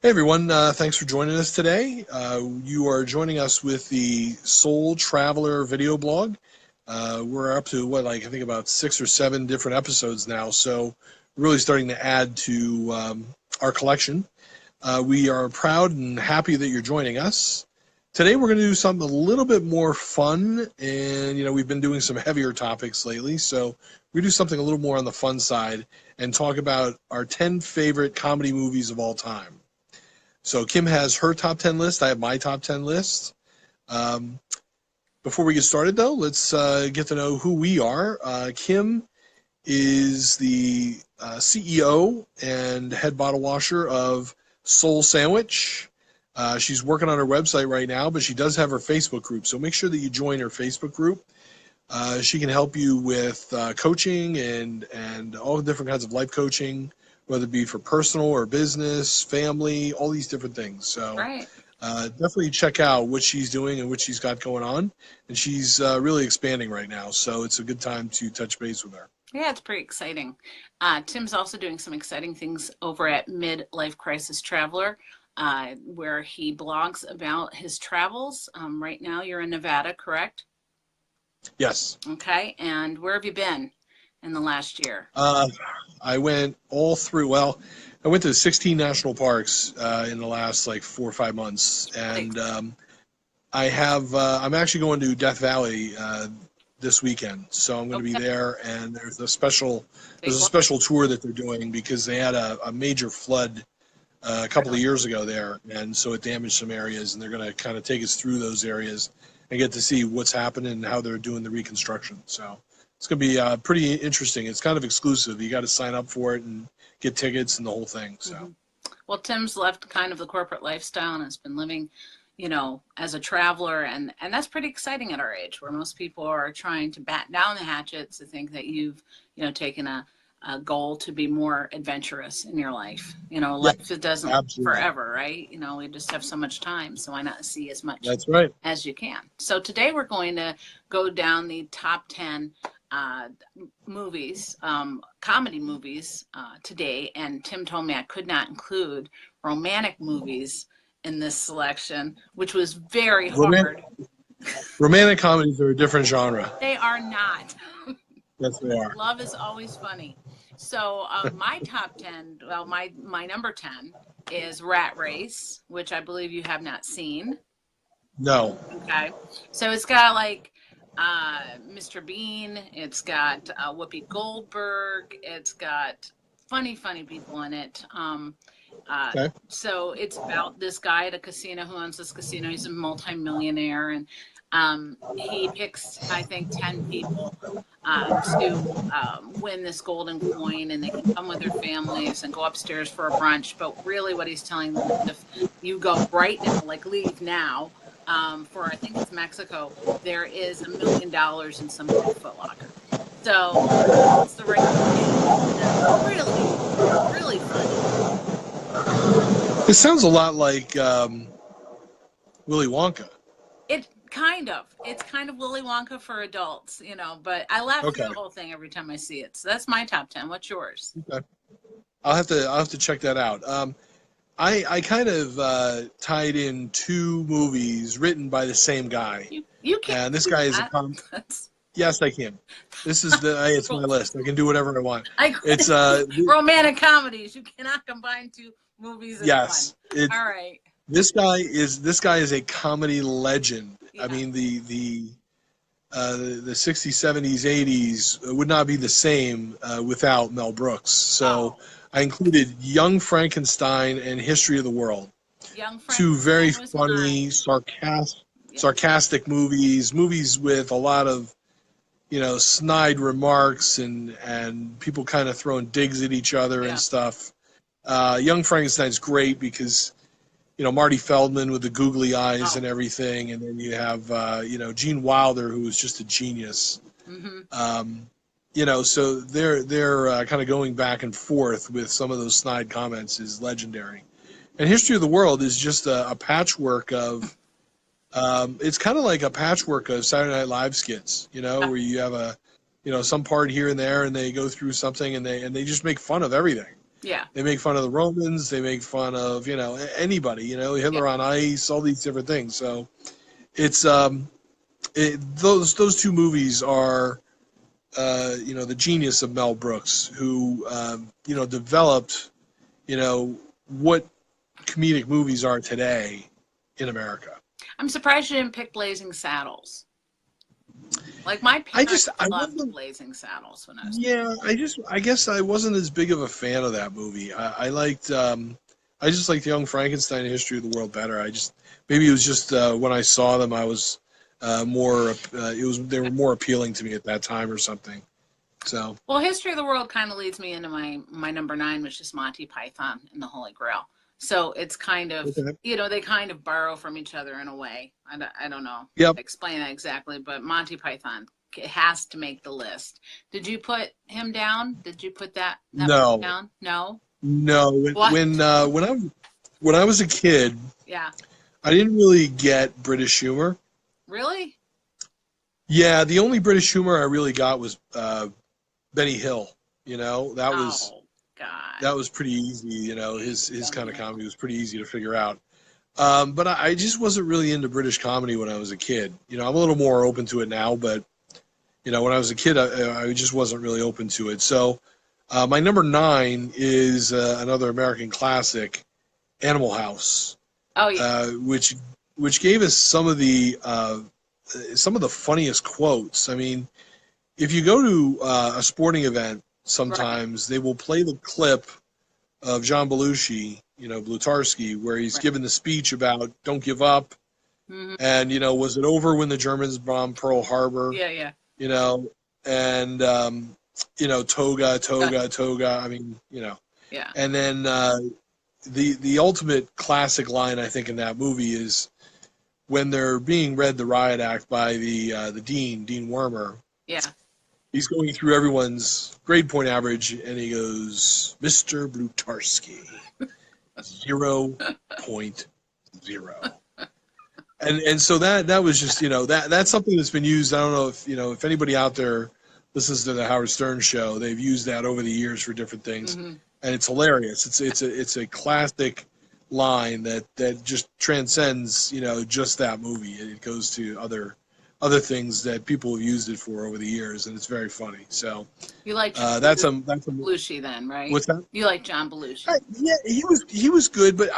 Hey everyone, thanks for joining us today. You are joining us with the Soul Traveler video blog. We're up to I think about 6 or 7 different episodes now, so really starting to add to our collection. We are proud and happy that you're joining us. Today we're going to do something a little bit more fun, and we've been doing some heavier topics lately, so we do something a little more on the fun side and talk about our 10 favorite comedy movies of all time. So Kim has her top 10 list. I have my top 10 list. Before we get started, though, let's get to know who we are. Kim is the CEO and head bottle washer of Soul Sandwich. She's working on her website right now, but she does have her Facebook group. So make sure that you join her Facebook group. She can help you with coaching and all different kinds of life coaching, whether it be for personal or business, family, all these different things. So right. Definitely check out what she's doing and what she's got going on. And she's really expanding right now. So it's a good time to touch base with her. Yeah, it's pretty exciting. Tim's also doing some exciting things over at Midlife Crisis Traveler, where he blogs about his travels. Right now you're in Nevada, correct? Yes. Okay. And where have you been in the last year? I went all through. Well, I went to 16 national parks in the last 4 or 5 months, and I'm actually going to Death Valley this weekend, so I'm going to be there. And there's a special tour that they're doing because they had a major flood a couple of years ago there, and so it damaged some areas, and they're going to kind of take us through those areas and get to see what's happening and how they're doing the reconstruction. So it's going to be pretty interesting. It's kind of exclusive. You got to sign up for it and get tickets and the whole thing. So, Well, Tim's left kind of the corporate lifestyle and has been living, as a traveler, and that's pretty exciting at our age, where most people are trying to bat down the hatchets to think that you've, taken a goal to be more adventurous in your life. Life it doesn't forever, right? We just have so much time, so why not see as much as you can? So today we're going to go down the top 10 movies, comedy movies today, and Tim told me I could not include romantic movies in this selection, which was very hard. Romantic comedies are a different genre. They are not. Yes, they are. Love is always funny. So my top 10, well, my number 10 is Rat Race, which I believe you have not seen. No. Okay. So it's got Mr. Bean, it's got Whoopi Goldberg, it's got funny people in it. So it's about this guy at a casino who owns this casino. He's a multimillionaire, and he picks, I think, 10 people to win this golden coin, and they can come with their families and go upstairs for a brunch. But really what he's telling them is if you go right now, leave now, for I think it's Mexico, there is $1 million in somebody's Foot Locker. So it's the right thing. Really funny. It sounds a lot like Willy Wonka. It's kind of Willy Wonka for adults, but I laugh through the whole thing every time I see it. So that's my top 10. What's yours? Okay. I'll have to check that out. I kind of tied in 2 movies written by the same guy. You can. And this guy is Yes, I can. This is it's my list. I can do whatever I want. It's romantic comedies. You cannot combine 2 movies in one. All right. This guy is a comedy legend. Yeah. I mean, the 60s, 70s, 80s would not be the same without Mel Brooks. So I included Young Frankenstein and History of the World. 2 very funny, sarcastic movies with a lot of snide remarks and people kind of throwing digs at each other and stuff. Young Frankenstein's great because Marty Feldman with the googly eyes and everything, and then you have Gene Wilder, who was just a genius. So they're kind of going back and forth with some of those snide comments is legendary. And History of the World is just a patchwork of it's kind of like a patchwork of Saturday Night Live skits, where you have some part here and there, and they go through something, and they just make fun of everything. Yeah. They make fun of the Romans. They make fun of, you know, anybody, you know, Hitler on Ice, all these different things. So it's those two movies are, you know, the genius of Mel Brooks, who, you know, developed, you know, what comedic movies are today in America. I'm surprised you didn't pick Blazing Saddles. Like my parents loved Blazing Saddles when I was. Yeah, I guess I wasn't as big of a fan of that movie. I just liked Young Frankenstein and History of the World better. Maybe it was just when I saw them, I was they were more appealing to me at that time or something. So. Well, History of the World kind of leads me into my number 9, which is Monty Python and the Holy Grail. So it's kind of, you know, they kind of borrow from each other in a way. I don't know. Explain that exactly, but Monty Python has to make the list. Did you put him down? Did you put that no. down? No. No. When I was a kid, I didn't really get British humor. Really? Yeah, the only British humor I really got was Benny Hill. You know, that was. God. That was pretty easy, you know. His kind of comedy was pretty easy to figure out. But I just wasn't really into British comedy when I was a kid. You know, I'm a little more open to it now, but, you know, when I was a kid, I just wasn't really open to it. So my number 9 is another American classic, Animal House. Oh, yeah. Which gave us some of the funniest quotes. I mean, if you go to a sporting event, sometimes they will play the clip of John Belushi, you know, Blutarski, where he's given the speech about don't give up. Mm-hmm. And, you know, was it over when the Germans bombed Pearl Harbor? Yeah. You know, and, you know, toga. I mean, you know. Yeah. And then the ultimate classic line, I think, in that movie is when they're being read the riot act by the Dean Wormer. Yeah. He's going through everyone's grade point average, and he goes, Mr. Blutarski, 0.0. And so that was just, you know, that's something that's been used. I don't know if, you know, if anybody out there listens to the Howard Stern show, they've used that over the years for different things, and it's hilarious. It's a classic line that just transcends, you know, just that movie. It goes to other things that people have used it for over the years, and it's very funny. So you like that's a Belushi then, right? What's that? You like John Belushi? Yeah, he was good, but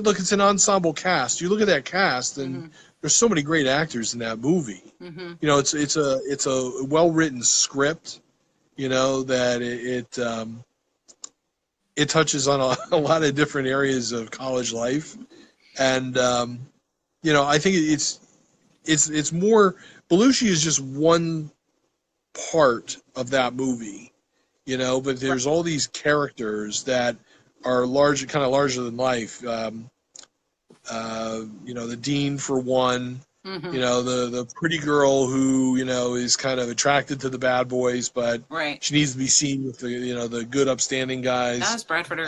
look, it's an ensemble cast. You look at that cast, and there's so many great actors in that movie. You know, it's a well written script. You know that it touches on a lot of different areas of college life, and you know, I think it's more. Belushi is just one part of that movie, you know, but there's all these characters that are kind of larger than life. You know, the dean for one, you know, the pretty girl who, you know, is kind of attracted to the bad boys, but she needs to be seen with the, you know, the good upstanding guys. That's Bradford.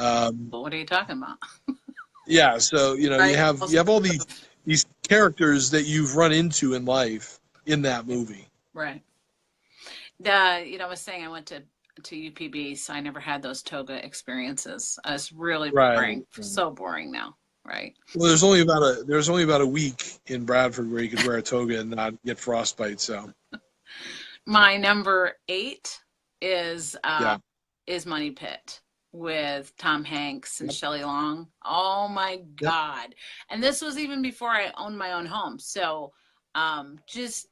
What are you talking about? Yeah. So, you know, you have all these characters that you've run into in life in that movie. Right. You know, I was saying I went to UPB, so I never had those toga experiences. It's really boring. So boring now. Right. Well, there's only about a week in Bradford where you could wear a toga and not get frostbite. So, my number 8 is Money Pit with Tom Hanks and Shelley Long. Oh my God! And this was even before I owned my own home. So, just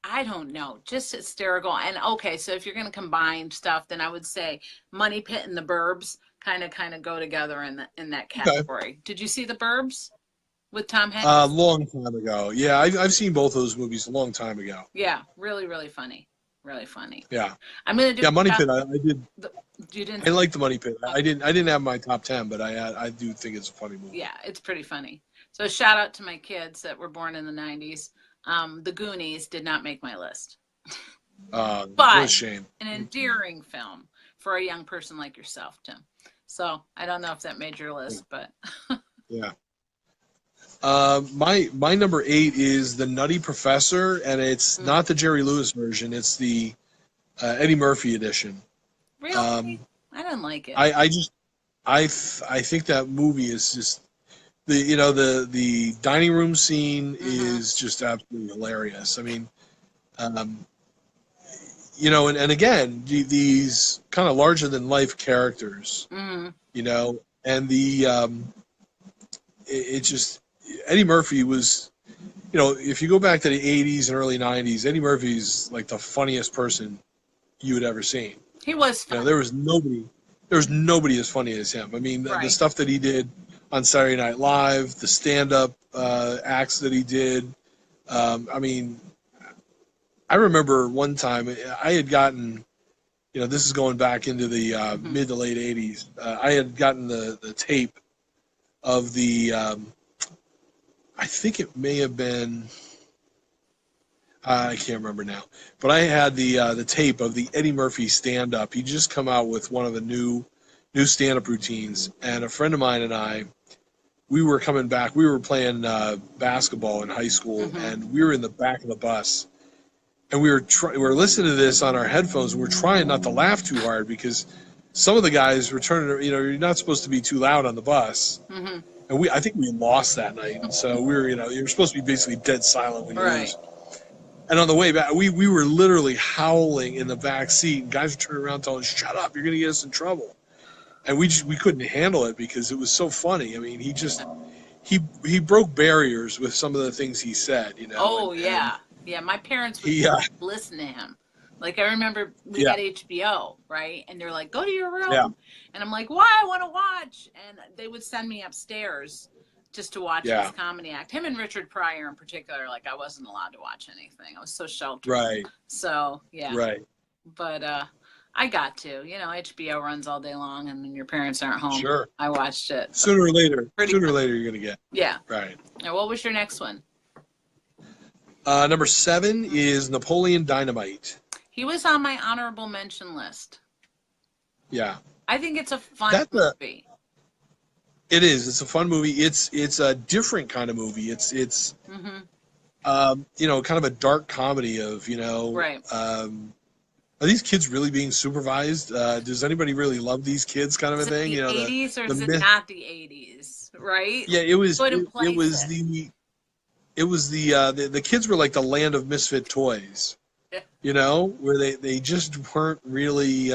I don't know, just hysterical. And okay, so if you're going to combine stuff, then I would say Money Pit and The Burbs kind of go together in that category. Okay. Did you see The Burbs with Tom Hanks? A long time ago. Yeah, I've seen both those movies a long time ago. Yeah, really, really funny. Really funny. Yeah. I'm gonna do. Yeah, Money Pit. I did. You didn't. I like the Money Pit. I didn't have my top 10, but I do think it's a funny movie. Yeah, it's pretty funny. So shout out to my kids that were born in the 90s. The Goonies did not make my list. But what a shame. An endearing film for a young person like yourself, Tim. So I don't know if that made your list, but yeah. My number 8 is The Nutty Professor, and it's not the Jerry Lewis version. It's the Eddie Murphy edition. Really? I didn't like it. I I think that movie is just the dining room scene is just absolutely hilarious. I mean, and again, these kind of larger than life characters, and it just Eddie Murphy was, if you go back to the 80s and early 90s, Eddie Murphy's like the funniest person you had ever seen. He was funny. There was nobody as funny as him. I mean, the stuff that he did on Saturday Night Live, the stand-up acts that he did. I mean, I remember one time I had gotten, this is going back into the mid to late 80s. I had gotten the tape of the, I think it may have been, I can't remember now, but I had the tape of the Eddie Murphy stand-up. He just come out with one of the new stand-up routines, and a friend of mine and I, we were coming back. We were playing basketball in high school, and we were in the back of the bus, and we were listening to this on our headphones. And we're trying not to laugh too hard because some of the guys were turning. You're not supposed to be too loud on the bus, and I think we lost that night, and so we were, you're supposed to be basically dead silent when you lose. And on the way back, we were literally howling in the back seat, and guys were turning around telling us, "Shut up, you're going to get us in trouble." And we couldn't handle it because it was so funny. I mean, he broke barriers with some of the things he said, Oh, yeah. My parents would listen to him. Like, I remember we had HBO, right? And they're like, "Go to your room." Yeah. And I'm like, "Why? I want to watch." And they would send me upstairs just to watch his comedy act. Him and Richard Pryor in particular, like, I wasn't allowed to watch anything. I was so sheltered. Right. So, yeah. Right. But, I got to. HBO runs all day long, and when your parents aren't home, I watched it. Sooner or later, you're going to get. Yeah. Right. Now, what was your next one? Number 7 is Napoleon Dynamite. He was on my honorable mention list. Yeah. I think it's a fun movie. It is. It's a fun movie. It's a different kind of movie. It's kind of a dark comedy of, right. Are these kids really being supervised? Does anybody really love these kids? Kind of a thing. The 80s, or is it not the 80s? Right? Yeah, it was. It was the kids were like the land of misfit toys. Yeah. Where they just weren't really.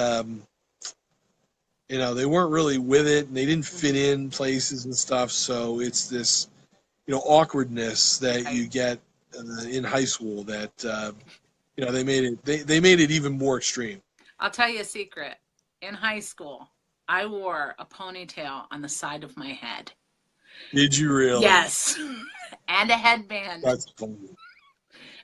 They weren't really with it, and they didn't fit in places and stuff. So it's this, awkwardness that you get in high school that. They made it even more extreme. I'll tell you a secret. In high school, I wore a ponytail on the side of my head. Did you really? Yes. And a headband. That's funny.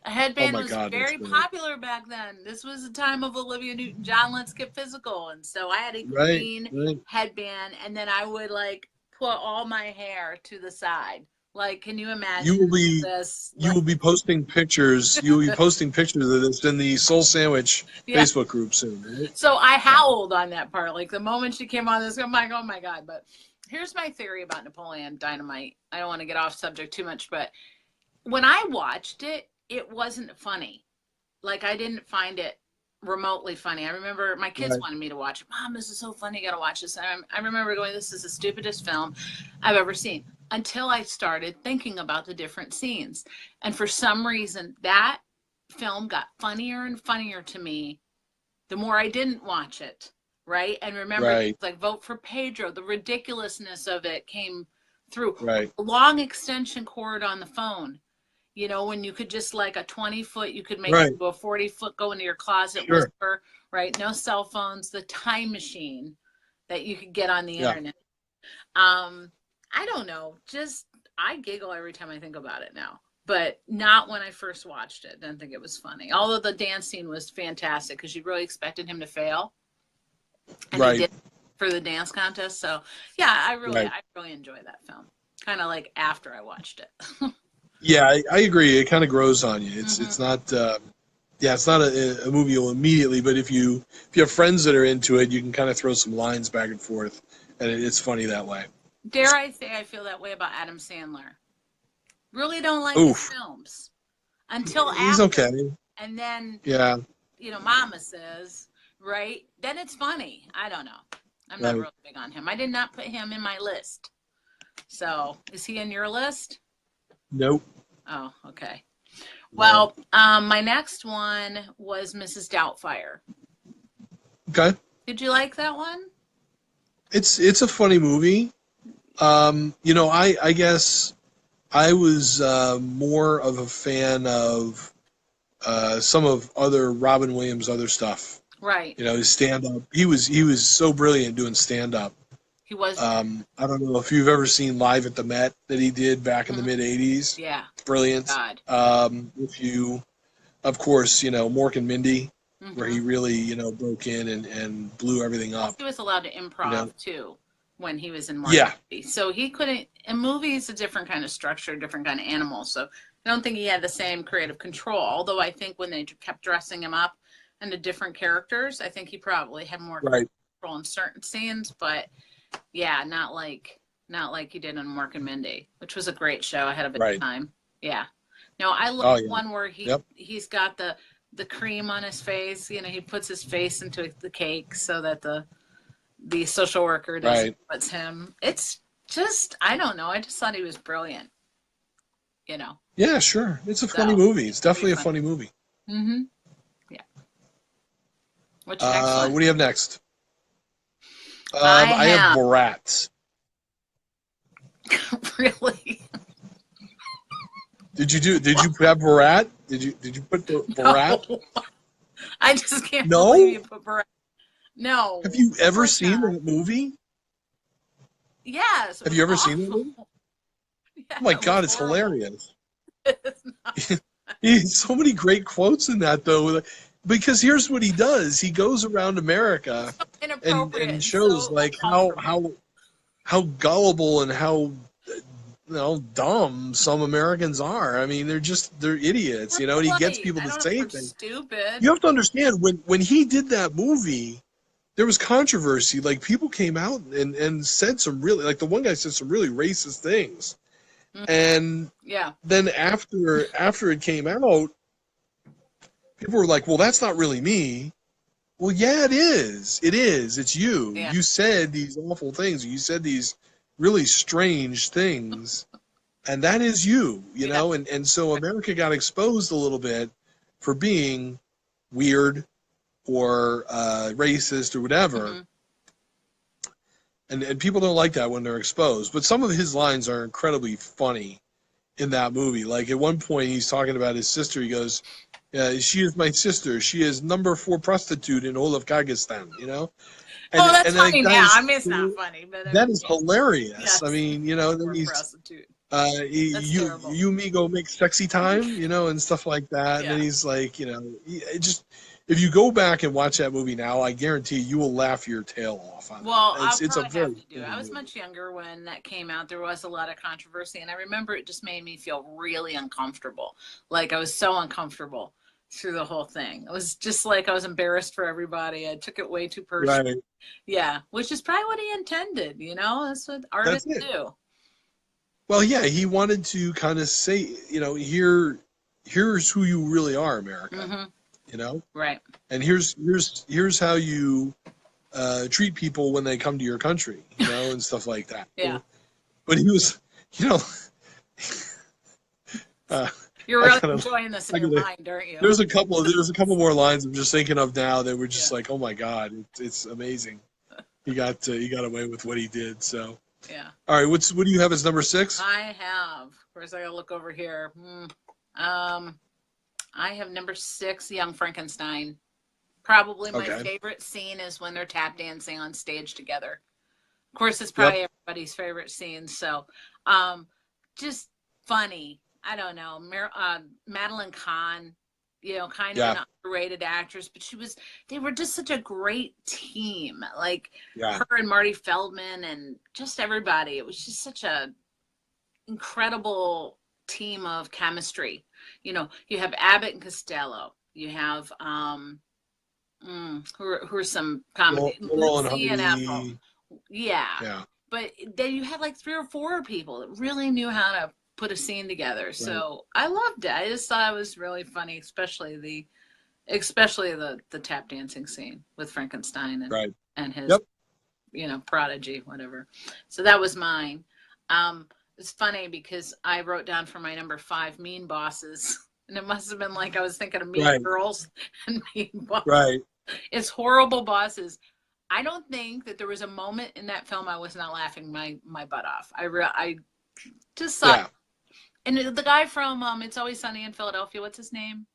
A headband was very popular back then. This was the time of Olivia Newton-John, Let's Get Physical. And so I had a green headband, and then I would, put all my hair to the side. Like, can you imagine this? You will be posting pictures. You will be posting pictures of this in the Soul Sandwich Facebook group soon, right? So I howled on that part. Like, the moment she came on this, I'm like, oh my God. But here's my theory about Napoleon Dynamite. I don't want to get off subject too much, but when I watched it, it wasn't funny. Like, I didn't find it remotely funny. I remember my kids wanted me to watch it. Mom, this is so funny. You got to watch this. And I remember going, this is the stupidest film I've ever seen. Until I started thinking about the different scenes. And for some reason, that film got funnier and funnier to me the more I didn't watch it, right? And remember, like, Vote for Pedro, the ridiculousness of it came through. Right. A long extension cord on the phone. When you could just, like, a 20-foot, you could make it to a 40-foot, go into your closet, whisper, right? No cell phones, the time machine that you could get on the internet. I don't know. I giggle every time I think about it now, but not when I first watched it. I didn't think it was funny. Although the dance scene was fantastic because you really expected him to fail. And he did for the dance contest. So yeah, I really enjoy that film. Kind of like after I watched it. Yeah, I agree. It kind of grows on you. It's not, it's not a movie you'll immediately, but if you have friends that are into it, you can kind of throw some lines back and forth, and it's funny that way. Dare I say I feel that way about Adam Sandler. Really don't like his films. Until after. He's okay. And then, Mama says, right? Then it's funny. I don't know. I'm not really big on him. I did not put him in my list. So, is he in your list? Nope. Oh, okay. Well, my next one was Mrs. Doubtfire. Okay. Did you like that one? It's a funny movie. You know, I guess I was more of a fan of some of other Robin Williams' other stuff. Right. You know, his stand-up. He was so brilliant doing stand-up. He was. I don't know if you've ever seen Live at the Met that he did back in the mid-'80s. Yeah. Brilliant. God. If you, of course, you know, Mork Mindy, where he really, you know, broke in and blew everything up. He was allowed to improv, too, when he was in Mork Mindy. So he couldn't, in movies, a different kind of structure, different kind of animal. So I don't think he had the same creative control. Although I think when they kept dressing him up into different characters, I think he probably had more control in certain scenes. But yeah, not like he did in Mork and Mindy, which was a great show. I had a bit of time. Yeah. No, I love one where he's got the cream on his face. You know, he puts his face into the cake so that the social worker doesn't know it's him. It's just, I don't know. I just thought he was brilliant. You know. Yeah, sure. It's a funny movie. It's definitely a funny movie. Mm-hmm. Yeah. What's your next one? What do you have next? I have Borat. Really? Did you have Borat? Did you put Borat? No. I just can't believe you put Borat. No. Have you ever seen that movie? Yes. Have you ever seen it? Yeah, oh my God, it's hilarious. He has so many great quotes in that, though. Because here's what he does: he goes around America and shows like how gullible and how dumb some Americans are. I mean, they're idiots, you know. And he gets people to say things. Stupid. You have to understand when he did that movie, there was controversy. Like people came out and said some really, like the one guy said some really racist things. And then after it came out, people were like, well, that's not really me. Well, yeah, it is. It is. It's you. Yeah. You said these awful things. You said these really strange things. And that is you, you know? And so America got exposed a little bit for being weird or racist or whatever. And people don't like that when they're exposed. But some of his lines are incredibly funny in that movie. Like at one point he's talking about his sister. He goes, she is my sister. She is number 4 prostitute in all of Kyrgyzstan, you know? And, that's funny now. I mean, it's not funny. But that is hilarious. Yes. I mean, you know, then he's, prostitute. you me go make sexy time, you know, and stuff like that. And then he's like, you know, it just... If you go back and watch that movie now, I guarantee you will laugh your tail off on it. Well, it's a very have to do. I was much younger when that came out. There was a lot of controversy, and I remember it just made me feel really uncomfortable. Like I was so uncomfortable through the whole thing. It was just like I was embarrassed for everybody. I took it way too personally. Right. Yeah, which is probably what he intended. You know, that's what artists do. Well, yeah, he wanted to kind of say, you know, here's who you really are, America. You know, right? And here's how you treat people when they come to your country, you know, and stuff like that. But he was, you know, you're really enjoying this in your mind, aren't you? There's a couple more lines I'm just thinking of now that were just like, oh my God, it's amazing. He got away with what he did. So all right, what do you have as number 6? I have. Of course, I gotta look over here. I have number 6, Young Frankenstein. Probably my favorite scene is when they're tap dancing on stage together. Of course, it's probably everybody's favorite scene. So, just funny. I don't know. Madeline Kahn, you know, kind of an underrated actress, but they were just such a great team. Like her and Marty Feldman and just everybody. It was just such a incredible team of chemistry. You know, you have Abbott and Costello. You have who are some comedy, Lucy and Ethel. Yeah. But then you had like 3 or 4 people that really knew how to put a scene together. Right. So I loved it. I just thought it was really funny, especially the tap dancing scene with Frankenstein and his prodigy, whatever. So that was mine. It's funny because I wrote down for my number 5 Mean Bosses, and it must have been like I was thinking of Mean Girls and Mean Bosses. Right. It's horrible bosses. I don't think that there was a moment in that film I was not laughing my butt off. I just saw. Yeah. And the guy from It's Always Sunny in Philadelphia, what's his name?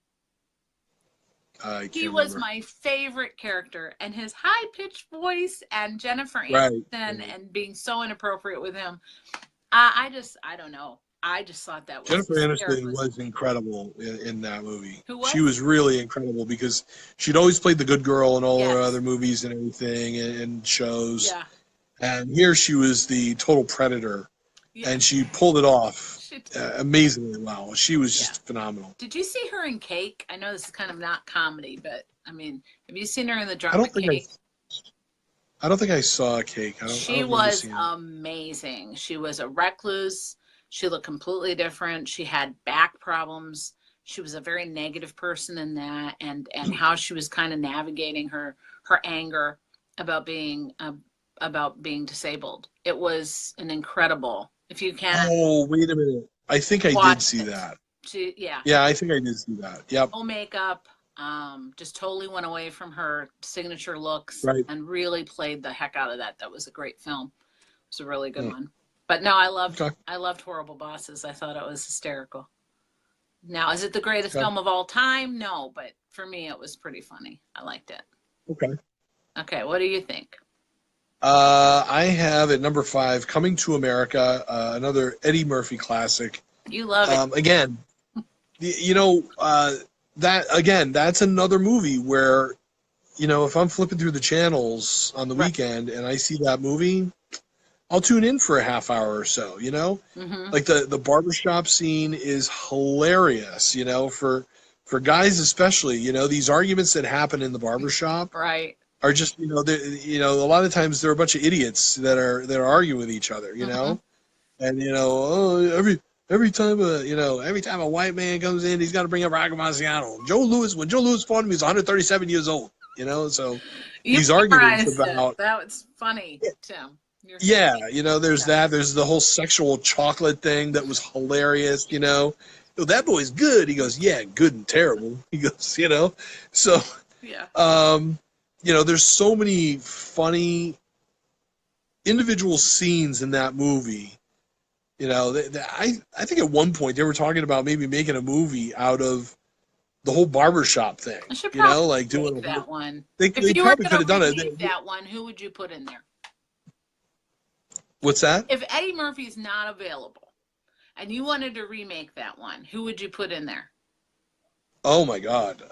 He was my favorite character, and his high-pitched voice and Jennifer Aniston and being so inappropriate with him. I don't know. I just thought that was Jennifer Aniston was incredible in that movie. Who was? She was really incredible because she'd always played the good girl in all her other movies and everything and shows. Yeah. And here she was the total predator, and she pulled it off amazingly well. She was just phenomenal. Did you see her in Cake? I know this is kind of not comedy, but I mean, have you seen her in the drama Cake? I don't think I saw Cake. She was amazing. She was a recluse. She looked completely different. She had back problems. She was a very negative person in that, and how she was kind of navigating her anger about being disabled. It was an incredible. If you can. Oh, wait a minute. I think I did see that. Yeah, I think I did see that. Yep. No makeup. Just totally went away from her signature looks and really played the heck out of that. That was a great film. It was a really good one. But no, I loved Horrible Bosses. I thought it was hysterical. Now, is it the greatest film of all time? No, but for me, it was pretty funny. I liked it. Okay, what do you think? I have at number 5, Coming to America, another Eddie Murphy classic. You love it. Again, that's another movie where, if I'm flipping through the channels on the weekend and I see that movie, I'll tune in for a half hour or so, Like the barbershop scene is hilarious, for guys especially, these arguments that happen in the barbershop. Right. Are just a lot of times they're a bunch of idiots that are arguing with each other, and every time a white man comes in, he's got to bring up Rocky Marciano. When Joe Louis fought him, he was 137 years old, so these arguments about that was funny, Tim. There's that. There's the whole sexual chocolate thing that was hilarious. That boy's good. He goes, yeah, good and terrible. He goes, so there's so many funny individual scenes in that movie. I think at one point they were talking about maybe making a movie out of the whole barbershop thing. I should probably like doing that one. They probably could have done it. That one, who would you put in there? What's that? If Eddie Murphy's not available and you wanted to remake that one, who would you put in there? Oh my God.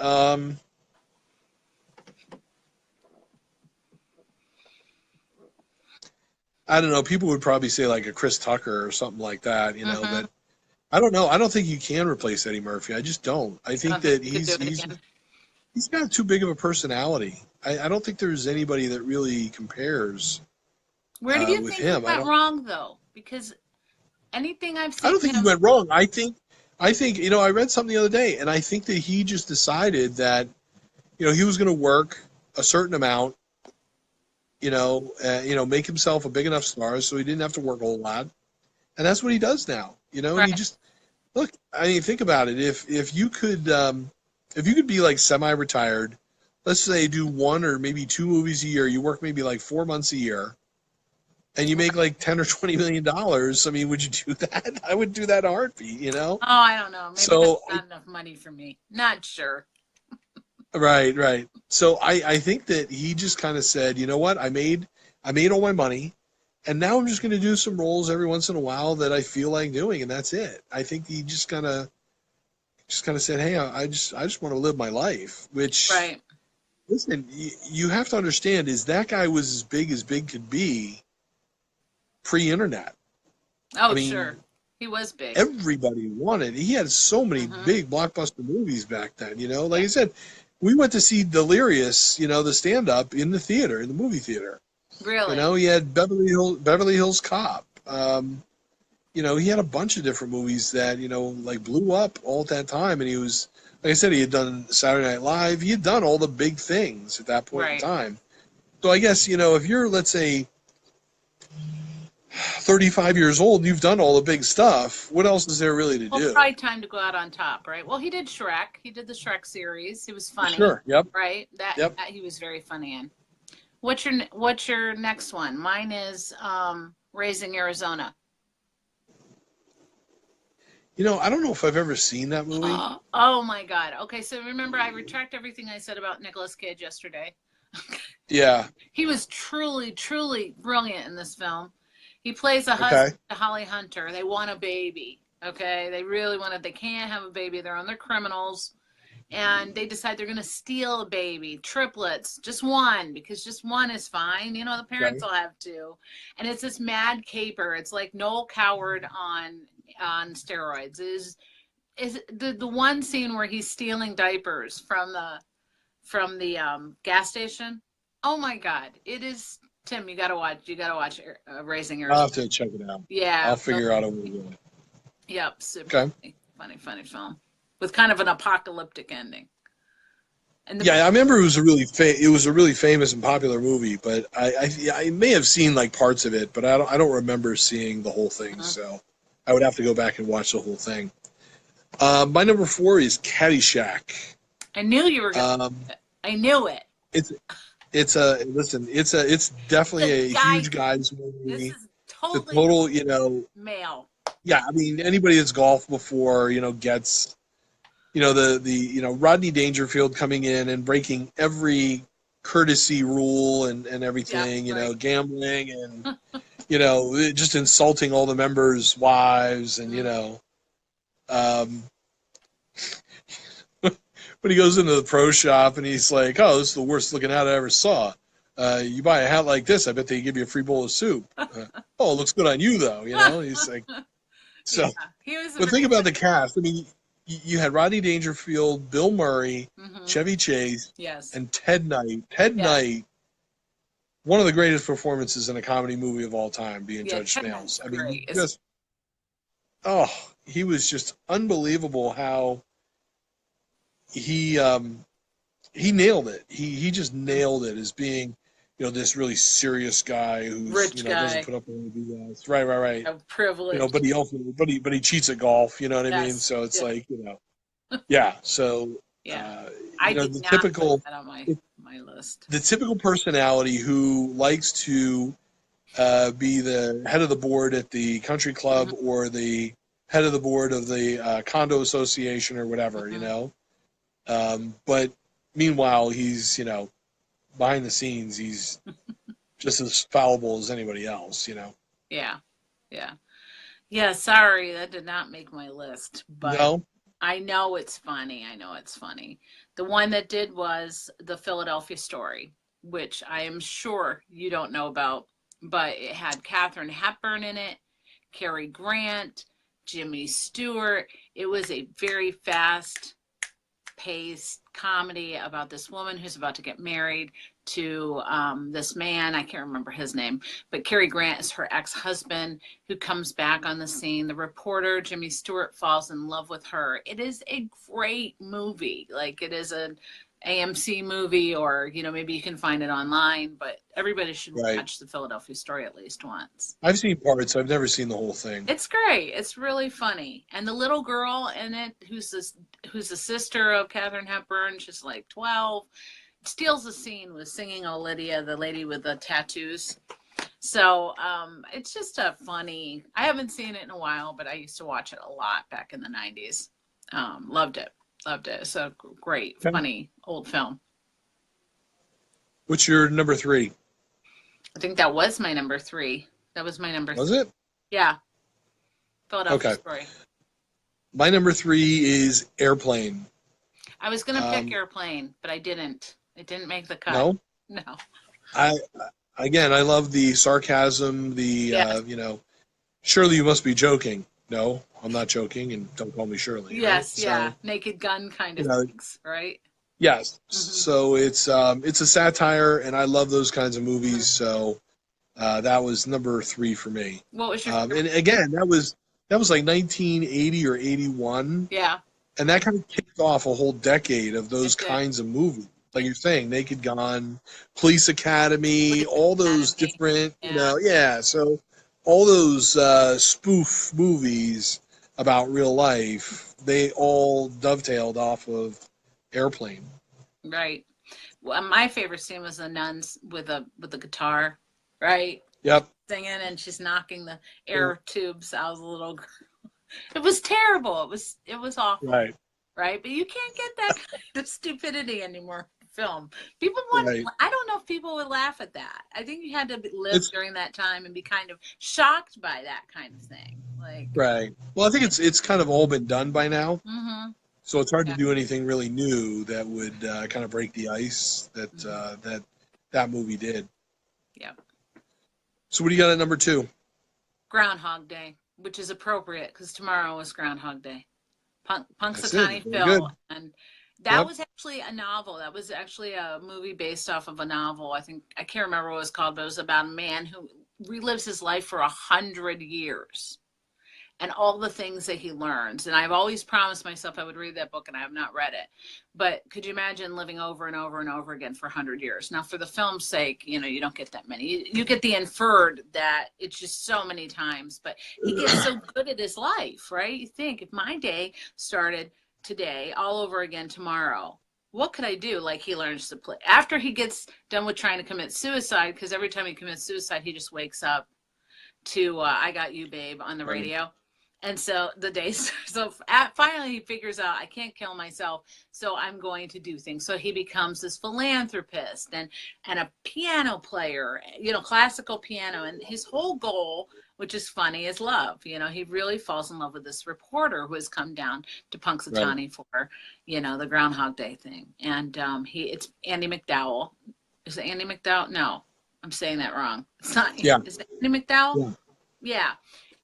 I don't know. People would probably say like a Chris Tucker or something like that, but I don't know. I don't think you can replace Eddie Murphy. I just don't. I think that he's got too big of a personality. I don't think there's anybody that really compares. Where do you think he went wrong, though? Because anything I've seen, I don't think he went wrong. I think I read something the other day, and I think that he just decided that he was going to work a certain amount. Make himself a big enough star so he didn't have to work a whole lot, and that's what he does now. And he just look. I mean, think about it. If you could be like semi-retired, let's say do 1 or maybe 2 movies a year. You work maybe like 4 months a year, and you make like $10 or $20 million. I mean, would you do that? I would do that in a heartbeat. Oh, I don't know. Maybe that's not enough money for me. Not sure. Right. So I think that he just kind of said, you know what, I made all my money, and now I'm just going to do some roles every once in a while that I feel like doing, and that's it. I think he just kind of said, hey, I just want to live my life. Which, listen, you have to understand is that guy was as big could be pre-internet. Oh, I mean, sure. He was big. Everybody wanted. He had so many big blockbuster movies back then. Like I said. We went to see Delirious, the stand-up in the movie theater. Really? He had Beverly Hills Cop. He had a bunch of different movies that, like blew up all at that time. And he was, like I said, he had done Saturday Night Live. He had done all the big things at that point in time. So I guess, if you're, let's say, 35 years old, and you've done all the big stuff. What else is there really to Well, do? probably time to go out on top, right? Well, he did Shrek. He did the Shrek series. He was funny. Sure. Yep. Right. That he was very funny in. What's your next one? Mine is Raising Arizona. You know, I don't know if I've ever seen that movie. Oh my God. Okay, so remember, I retract everything I said about Nicolas Cage yesterday. Yeah. He was truly, truly brilliant in this film. He plays a husband to Holly Hunter. They want a baby. Okay, they really they can't have a baby. They're on their criminals. And they decide they're going to steal a baby, triplets, just one, because just one is fine. You know, the parents will have two. And it's this mad caper. It's like Noel Coward on steroids. Is the one scene where he's stealing diapers from the gas station? Oh my God, it is. Tim, you gotta watch Raising Arizona. I'll have to check it out. Yeah, I'll figure out a way to do it. Yep, super funny film with kind of an apocalyptic ending. And I remember it was a really famous and popular movie, but I may have seen like parts of it, but I don't remember seeing the whole thing. So I would have to go back and watch the whole thing. My number 4 is Caddyshack. I knew you were gonna. I knew it. It's definitely a huge guys movie. This is totally the total, male. Yeah, I mean, anybody that's golfed before, gets, the Rodney Dangerfield coming in and breaking every courtesy rule and everything, gambling and, just insulting all the members' wives and, when he goes into the pro shop and he's like, oh, this is the worst looking hat I ever saw. You buy a hat like this, I bet they give you a free bowl of soup. Oh, it looks good on you, though. He's like, so. Yeah, but think about the cast. I mean, you had Rodney Dangerfield, Bill Murray, Chevy Chase, and Ted Knight. Ted Knight, one of the greatest performances in a comedy movie of all time, being Judge Snails. I mean, he was just unbelievable how he nailed it. He just nailed it as being, this really serious guy who's rich guy. Doesn't put up with any BS. Right. A privilege. But he also but he cheats at golf. You know what I mean? So it's like yeah. So I did the not typical put that on my list. The typical personality who likes to be the head of the board at the country club or the head of the board of the condo association or whatever. But meanwhile, he's, behind the scenes, he's just as fallible as anybody else, Yeah. Sorry, that did not make my list, but no? I know it's funny. The one that did was the Philadelphia Story, which I am sure you don't know about, but it had Katharine Hepburn in it, Cary Grant, Jimmy Stewart. It was a very fast-paced comedy about this woman who's about to get married to this man. I can't remember his name, but Cary Grant is her ex-husband who comes back on the scene. The reporter, Jimmy Stewart, falls in love with her. It is a great movie. Like, it is an AMC movie, or, maybe you can find it online, but everybody should watch the Philadelphia Story at least once. I've seen parts. I've never seen the whole thing. It's great. It's really funny. And the little girl in it, who's the sister of Katharine Hepburn, she's like 12, steals the scene with singing "Oh Lydia," the lady with the tattoos. So it's just a funny. I haven't seen it in a while, but I used to watch it a lot back in the 90s. Loved it. It's a great, funny old film. What's your number 3? I think that was my number 3. That was my number 3. Was it? Yeah. Philadelphia Story. My number 3 is Airplane. I was going to pick Airplane, but I didn't. It didn't make the cut. No? No. I love the sarcasm, Shirley, you must be joking. No, I'm not joking, and don't call me Shirley. Yes, right? Naked Gun kind of things, right? Yes. So it's a satire, and I love those kinds of movies. So that was number 3 for me. What was your? And again, that was like 1980 or 81. Yeah. And that kind of kicked off a whole decade of those kinds of movies. Like you're saying, Naked Gun, Police Academy, all those different, So all those spoof movies about real life, they all dovetailed off of Airplane. Right. Well, my favorite scene was the nuns with the guitar, right? Yep. Singing, and she's knocking the air tubes out of the little girl. It was terrible. It was awful. Right. Right. But you can't get that kind of stupidity anymore in film. People would. Right. I don't know if people would laugh at that. I think you had to live during that time and be kind of shocked by that kind of thing. Like. Right. Well, I think it's kind of all been done by now. Mm-hmm. So it's hard to do anything really new that would kind of break the ice that movie did. Yep. So what do you got at number 2? Groundhog Day, which is appropriate because tomorrow is Groundhog Day. Punxsutawney Very Phil, good. and that was actually a novel. That was actually a movie based off of a novel. I can't remember what it was called, but it was about a man who relives his life for 100 years. And all the things that he learns. And I've always promised myself I would read that book, and I have not read it. But could you imagine living over and over and over again for 100 years? Now, for the film's sake, you don't get that many. You get the inferred that it's just so many times. But he gets so good at his life, right? You think, if my day started today, all over again tomorrow, what could I do? Like, he learns to play. After he gets done with trying to commit suicide, because every time he commits suicide, he just wakes up to I Got You, Babe on the radio. And so the day, finally he figures out, I can't kill myself, so I'm going to do things. So he becomes this philanthropist and a piano player, classical piano. And his whole goal, which is funny, is love. He really falls in love with this reporter who has come down to Punxsutawney for, the Groundhog Day thing. And it's Andy McDowell. Is it Andy McDowell? No, I'm saying that wrong. It's not. Yeah. Is it Andy McDowell? Yeah.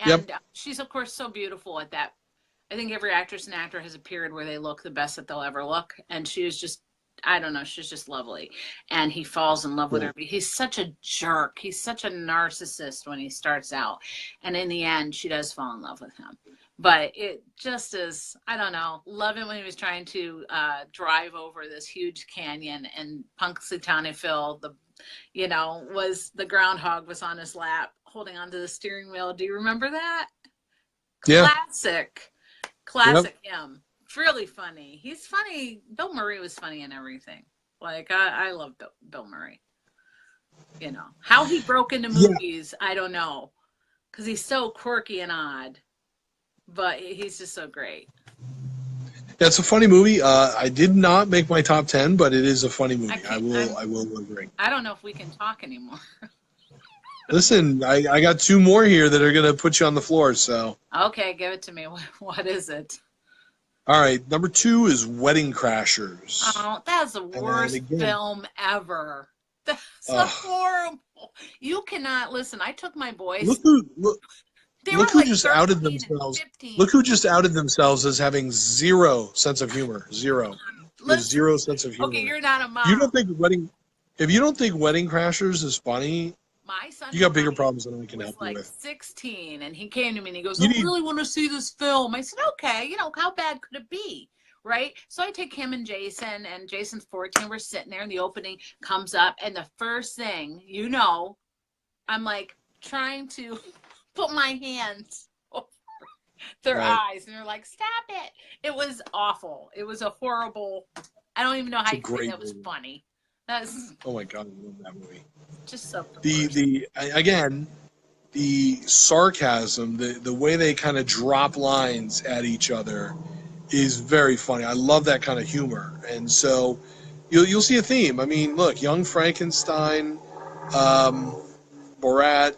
And Yep. she's, of course, so beautiful at that. I think every actress and actor has a period where they look the best that they'll ever look. And she was just, I don't know, she's just lovely. And he falls in love with her. He's such a jerk. He's such a narcissist when he starts out. And in the end, she does fall in love with him. But it just is, I don't know, love him when he was trying to drive over this huge canyon, and Punxsutawney Phil, the groundhog was on his lap holding onto the steering wheel. Do you remember that? Yeah. Classic him. It's really funny. He's funny. Bill-Murray was funny in everything. Like, I love Bill Murray. How he broke into movies, I don't know. Because he's so quirky and odd. But he's just so great. Yeah, it's a funny movie. I did not make my top 10, but it is a funny movie. I will agree. I don't know if we can talk anymore. Listen, I got 2 more here that are going to put you on the floor. So. Okay, give it to me. What is it? All right, number 2 is Wedding Crashers. Oh, that's the worst film ever. That's horrible. You cannot listen. I took my boys. Look who just outed themselves. Look who just outed themselves as having zero sense of humor. Zero. Zero sense of humor. Okay, you're not a mom. If you don't think Wedding Crashers is funny, my son, you got bigger problems than I can help you with. 16, and he came to me and he goes, I really want to see this film. I said, okay, how bad could it be? Right? So I take him and Jason's 14. We're sitting there, and the opening comes up, and the first thing, I'm like trying to put my hands over their eyes, and they're like, stop it. It was awful. It was a horrible, I don't even know how you could think that was funny. Oh my God, I love that movie. Just so the sarcasm, the way they kind of drop lines at each other is very funny. I love that kind of humor. And so you'll see a theme. I mean, look, Young Frankenstein, Borat,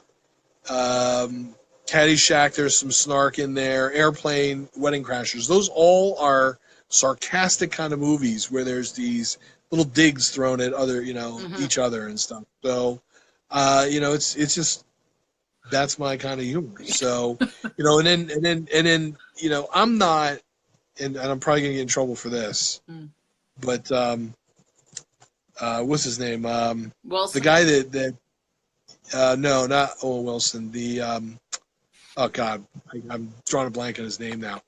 Caddyshack, there's some snark in there, Airplane, Wedding Crashers. Those all are sarcastic kind of movies where there's these little digs thrown at other, each other and stuff. So, it's just, that's my kind of humor. So, and then, I'm not, and I'm probably gonna get in trouble for this, but what's his name? Wilson. The guy that no, not Owen Wilson. The oh God, I'm drawing a blank on his name now.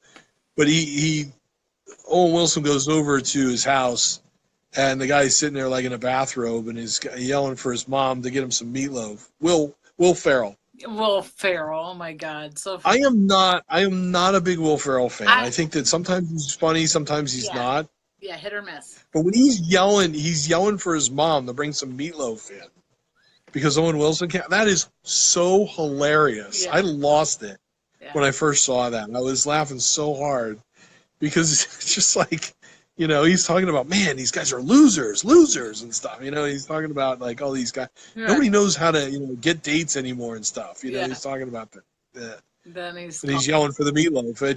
But Owen Wilson goes over to his house, and the guy's sitting there like in a bathrobe, and he's yelling for his mom to get him some meatloaf. Will Ferrell. Will Ferrell, oh my God, so I funny. am not a big Will Ferrell fan. I I think that sometimes he's funny, sometimes he's yeah, not. yeah, hit or miss. But when he's yelling for his mom to bring some meatloaf in because Owen Wilson can't. That is so hilarious. Yeah, I lost it yeah, when I first saw that. I was laughing so hard because it's just like, he's talking about, man, these guys are losers and stuff. He's talking about like all these guys. right. Nobody knows how to, get dates anymore and stuff. Yeah. He's talking about that. Then he's And he's yelling for the meatloaf. I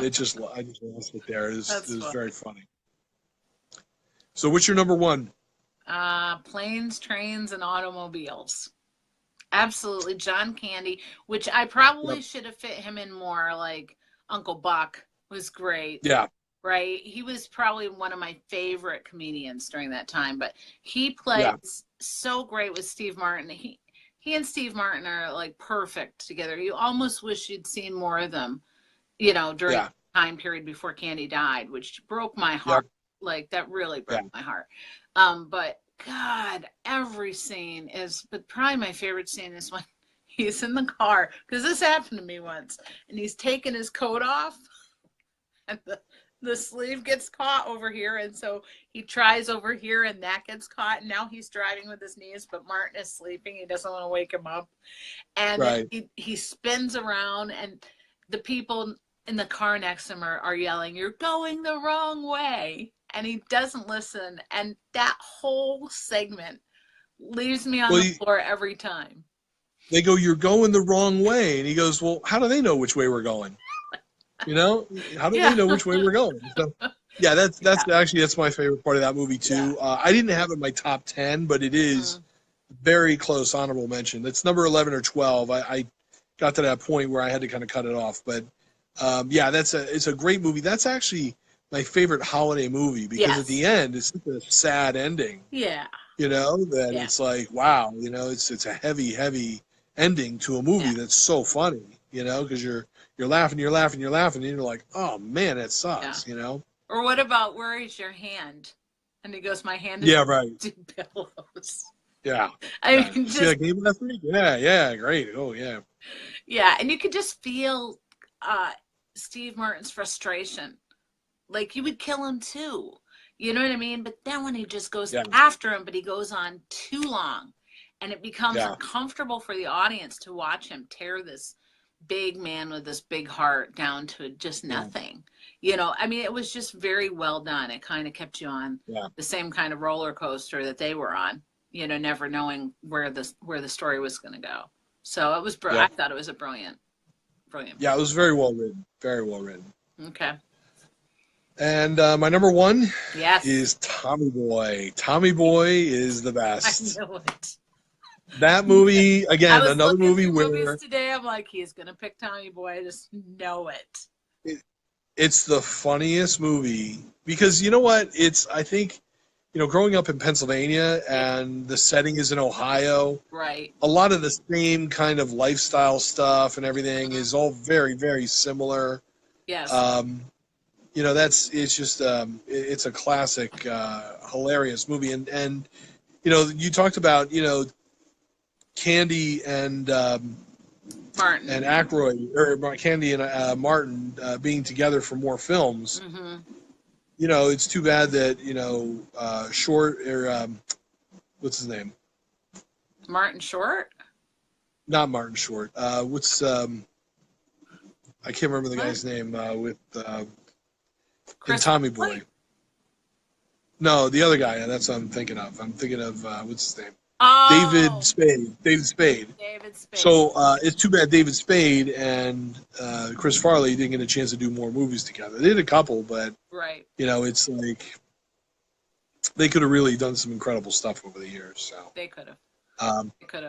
just lost it there. It was funny. very funny. So what's your number one? Planes, Trains, and Automobiles. Absolutely, John Candy, which I probably should have fit him in more. Like Uncle Buck was great. Yeah. Right? He was probably one of my favorite comedians during that time, but he played so great with Steve Martin. He and Steve Martin are like perfect together. You almost wish you'd seen more of them, during the time period before Candy died, which broke my heart. Yep. Like that really broke my heart. But God, every scene but probably my favorite scene is when he's in the car, because this happened to me once, and he's taking his coat off, and the sleeve gets caught over here, and so he tries over here, and that gets caught, and now he's driving with his knees, but Martin is sleeping. He doesn't want to wake him up, and he spins around, and the people in the car next to him are yelling, "You're going the wrong way," and he doesn't listen, and that whole segment leaves me on the floor every time. They go, "You're going the wrong way," and he goes, "Well, how do they know which way we're going? How do they know which way we're going?" So, that's my favorite part of that movie too. I didn't have it in my top 10, but it is very close honorable mention. It's number 11 or 12. I got to that point where I had to kind of cut it off, but it's a great movie. That's actually my favorite holiday movie because at the end it's such a sad ending. Yeah. It's like, wow, it's a heavy ending to a movie that's so funny, because you're laughing, and you're like, oh man, that sucks, Or what about "Where is your hand?" And he goes, "My hand is to pillows." Yeah. I mean, see that game last week? Yeah, great. Oh yeah. Yeah, and you could just feel Steve Martin's frustration. Like you would kill him too. You know what I mean? But then when he just goes after him, but he goes on too long, and it becomes uncomfortable for the audience to watch him tear this big man with this big heart down to just nothing. I mean, it was just very well done. It kind of kept you on the same kind of roller coaster that they were on, never knowing where the story was going to go. So it was I thought it was a brilliant. Yeah, it was very well written. Very well written. Okay. And my number one is Tommy Boy. Tommy Boy is the best. I know it. That movie, again, another movie where movies today, I'm like, he's gonna pick Tommy Boy. I just know it. It's the funniest movie because you know what? I think, growing up in Pennsylvania and the setting is in Ohio. Right. A lot of the same kind of lifestyle stuff and everything is all very, very similar. Yes. It's a classic, hilarious movie. And you talked about, Candy and Martin and Aykroyd, or Candy and Martin being together for more films. Mm-hmm. It's too bad that Short or what's his name? Martin Short? Not Martin Short. I can't remember the guy's name with in Tommy Boy. No, the other guy. That's what I'm thinking of. I'm thinking of what's his name? Oh. David Spade. So it's too bad David Spade and Chris Farley didn't get a chance to do more movies together. They did a couple, but it's like they could have really done some incredible stuff over the years. So they could have.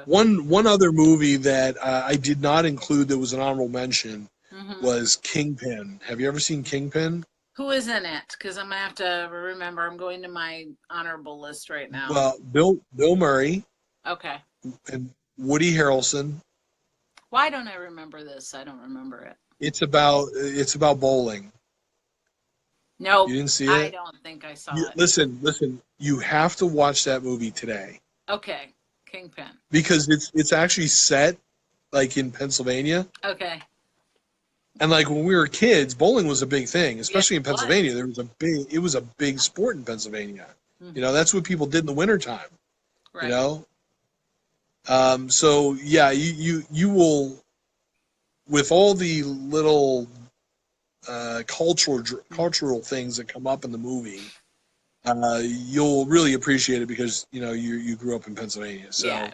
One other movie that I did not include that was an honorable mention was Kingpin. Have you ever seen Kingpin? Who is in it? Because I'm gonna have to remember. I'm going to my honorable list right now. Well, Bill-Murray. Okay. And Woody Harrelson. Why don't I remember this? I don't remember it. It's about bowling. No, you didn't see it. I don't think I saw it. Listen. You have to watch that movie today. Okay, Kingpin. Because it's actually set like in Pennsylvania. Okay. And like when we were kids, bowling was a big thing, especially in it was. Pennsylvania. It was a big sport in Pennsylvania. You know, that's what people did in the wintertime. Right. You know? So yeah, you will, with all the little cultural things that come up in the movie, you'll really appreciate it because you know you grew up in Pennsylvania. So Yeah,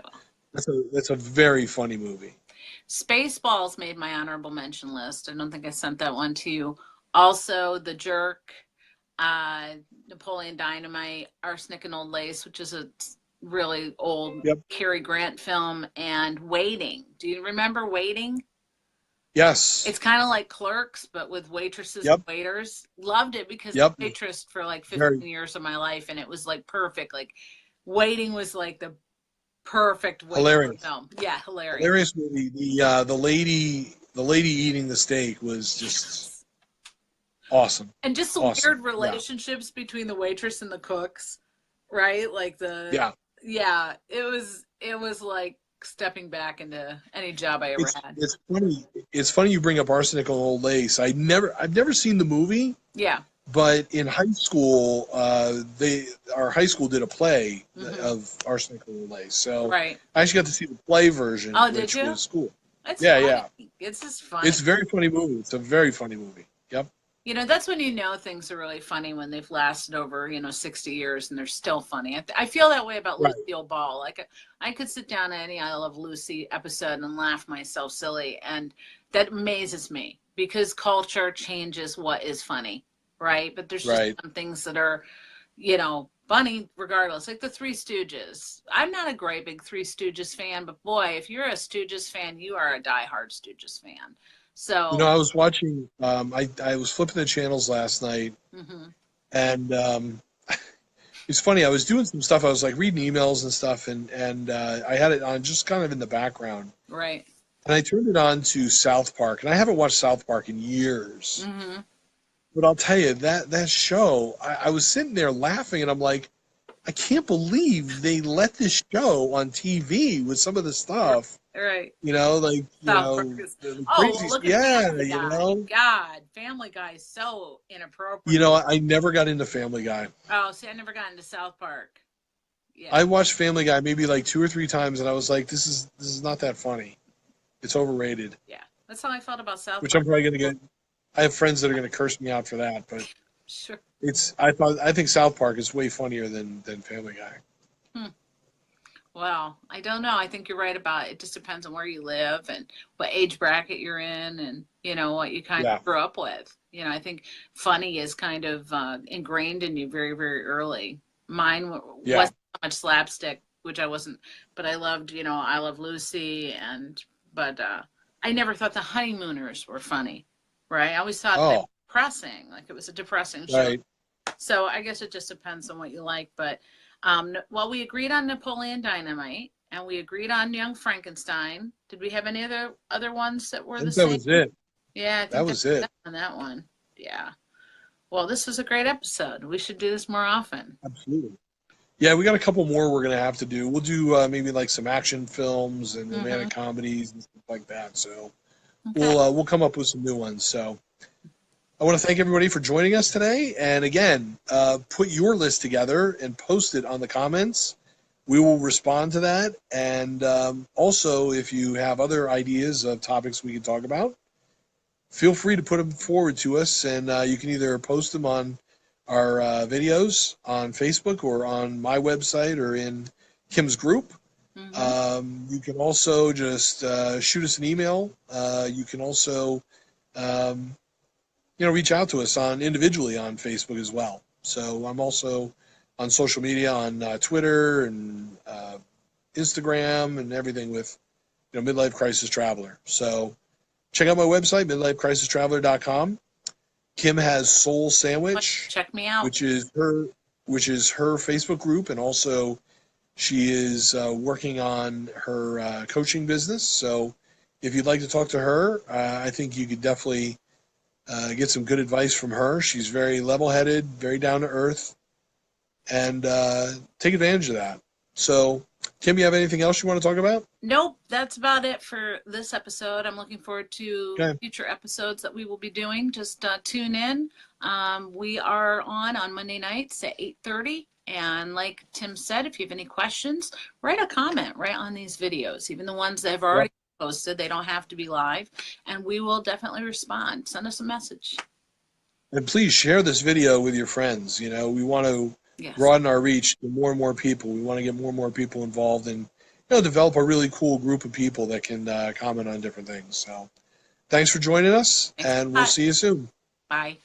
that's a very funny movie. Spaceballs made my honorable mention list. I don't think I sent that one to you. Also, The Jerk, Napoleon Dynamite, Arsenic and Old Lace, which is a really old Cary Grant film, and Waiting. Do you remember Waiting? Yes. It's kind of like Clerks, but with waitresses and waiters. Loved it because I waitressed for like 15 years of my life, and it was like perfect. Like Waiting was like the perfect film. Yeah, hilarious. Hilarious movie. The lady eating the steak was just awesome. And just the weird relationships between the waitress and the cooks, right? Like it was like stepping back into any job I ever had. It's funny. It's funny you bring up Arsenic and Old Lace. I've never seen the movie. Yeah. But in high school, our high school did a play of Arsenic and Old Lace. So I actually got to see the play version, which was cool. It's funny. It's just funny. It's a very funny movie. It's a very funny movie. Yep. You know, that's when you know things are really funny, when they've lasted over, 60 years and they're still funny. I feel that way about Lucille Ball. Like, I could sit down at any I Love Lucy episode and laugh myself silly. And that amazes me because culture changes what is funny, right? But there's just some things that are, funny regardless. Like the Three Stooges. I'm not a great big Three Stooges fan, but boy, if you're a Stooges fan, you are a diehard Stooges fan. So I was watching. I was flipping the channels last night, and it's funny. I was doing some stuff. I was like reading emails and stuff, and I had it on just kind of in the background. Right. And I turned it on to South Park, and I haven't watched South Park in years. But I'll tell you that show. I was sitting there laughing, and I'm like, I can't believe they let this show on TV with some of the stuff. Right. The crazy, look at Family Guy. God, Family Guy is so inappropriate. I never got into Family Guy. Oh, see, I never got into South Park. Yeah. I watched Family Guy maybe like 2 or 3 times, and I was like, this is not that funny. It's overrated. Yeah, that's how I felt about South Park. Which I'm probably going to get. I have friends that are going to curse me out for that, but sure. I think South Park is way funnier than Family Guy. Well, I don't know. I think you're right about it. It just depends on where you live and what age bracket you're in and, what you kind of grew up with. I think funny is kind of ingrained in you very, very early. Mine wasn't so much slapstick, which I wasn't, but I loved, I Love Lucy but I never thought the Honeymooners were funny, right? I always thought they were depressing, like it was a depressing show. Right. So I guess it just depends on what you like, but we agreed on Napoleon Dynamite, and we agreed on Young Frankenstein. Did we have any other ones that were the same? That was it. Yeah, I think that was it. On that one. Yeah. Well, this was a great episode. We should do this more often. Absolutely. Yeah, we got a couple more we're going to have to do. We'll do maybe like some action films and romantic comedies and stuff like that. So we'll come up with some new ones. So I want to thank everybody for joining us today. And again, put your list together and post it on the comments. We will respond to that. And also, if you have other ideas of topics we can talk about, feel free to put them forward to us. And you can either post them on our videos on Facebook or on my website or in Kim's group. You can also just shoot us an email. You can also reach out to us individually on Facebook as well. So I'm also on social media on Twitter and Instagram and everything with Midlife Crisis Traveler. So check out my website, midlifecrisistraveler.com. Kim has Soul Sandwich. Check me out. Which is her Facebook group, and also she is working on her coaching business. So if you'd like to talk to her, I think you could definitely get some good advice from her. She's very level-headed, very down to earth, and take advantage of that. So Kim, you have anything else you want to talk about? Nope, that's about it for this episode. I'm looking forward to Okay. future episodes that we will be doing. Just tune in. We are on Monday nights at 8:30. And like Tim said, if you have any questions, write a comment right on these videos. Even the ones that have already posted, they don't have to be live. And we will definitely respond. Send us a message. And please share this video with your friends. You know, we want to broaden our reach to more and more people. We want to get more and more people involved and, develop a really cool group of people that can comment on different things. So thanks for joining us, and we'll see you soon. Bye.